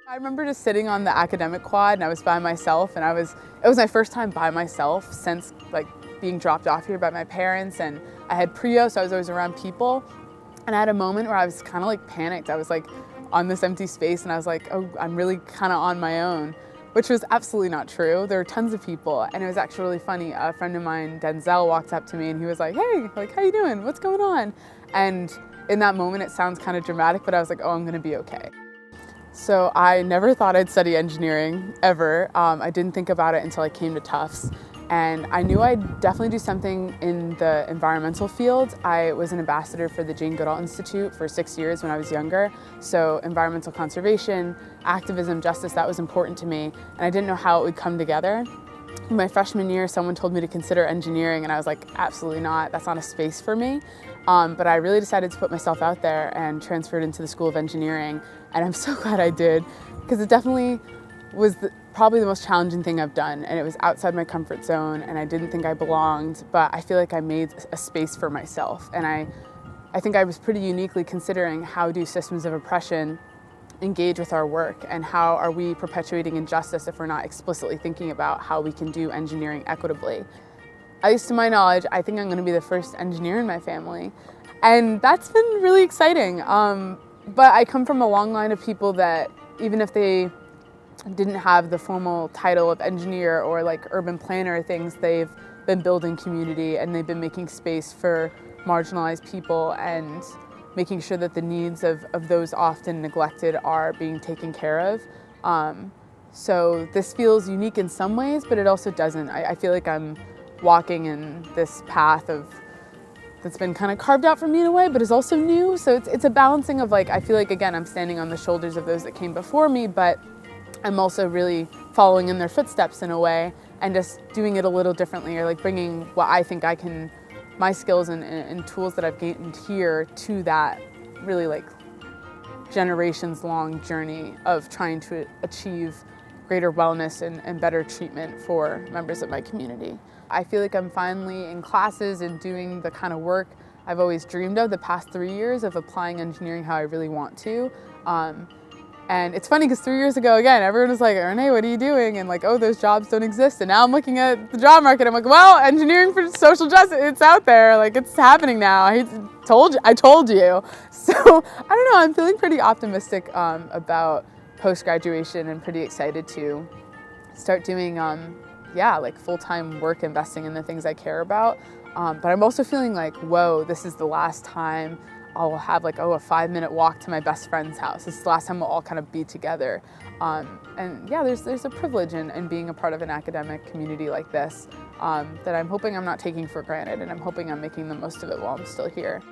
I remember just sitting on the academic quad and I was by myself, and it was my first time by myself since like being dropped off here by my parents, and I had Prio, so I was always around people. And I had a moment where I was kind of like panicked. I was like on this empty space and I was like, oh, I'm really kind of on my own, which was absolutely not true. There were tons of people, and it was actually really funny. A friend of mine, Denzel, walked up to me and he was like, hey, like, how you doing? What's going on? And in that moment, it sounds kind of dramatic, but I was like, oh, I'm gonna be okay. So I never thought I'd study engineering, ever. I didn't think about it until I came to Tufts. And I knew I'd definitely do something in the environmental field. I was an ambassador for the Jane Goodall Institute for 6 years when I was younger. So environmental conservation, activism, justice, that was important to me. And I didn't know how it would come together. In my freshman year, someone told me to consider engineering, and I was like, absolutely not, that's not a space for me. But I really decided to put myself out there and transferred into the School of Engineering. And I'm so glad I did, because it definitely was probably the most challenging thing I've done, and it was outside my comfort zone, and I didn't think I belonged, but I feel like I made a space for myself. And I think I was pretty uniquely considering how do systems of oppression engage with our work, and how are we perpetuating injustice if we're not explicitly thinking about how we can do engineering equitably. At least to my knowledge, I think I'm going to be the first engineer in my family, and that's been really exciting. But I come from a long line of people that, even if they didn't have the formal title of engineer or like urban planner or things, they've been building community and they've been making space for marginalized people and making sure that the needs of those often neglected are being taken care of. So this feels unique in some ways, but it also doesn't. I feel like I'm walking in this path that's been kind of carved out for me in a way, but is also new. So it's a balancing of like, I feel like, again, I'm standing on the shoulders of those that came before me, but I'm also really following in their footsteps in a way and just doing it a little differently, or like bringing what I think I can, my skills and tools that I've gained here to that really like generations long journey of trying to achieve greater wellness and better treatment for members of my community. I feel like I'm finally in classes and doing the kind of work I've always dreamed of the past 3 years of applying engineering how I really want to. And it's funny because 3 years ago, again, everyone was like, René, what are you doing? And like, oh, those jobs don't exist. And now I'm looking at the job market. I'm like, well, engineering for social justice, it's out there. Like, it's happening now. I told you. So I don't know, I'm feeling pretty optimistic about post-graduation and pretty excited to start doing, like full-time work investing in the things I care about. But I'm also feeling like, whoa, this is the last time I'll have like, a 5-minute walk to my best friend's house. This is the last time we'll all kind of be together. And yeah, there's a privilege in being a part of an academic community like this that I'm hoping I'm not taking for granted, and I'm hoping I'm making the most of it while I'm still here.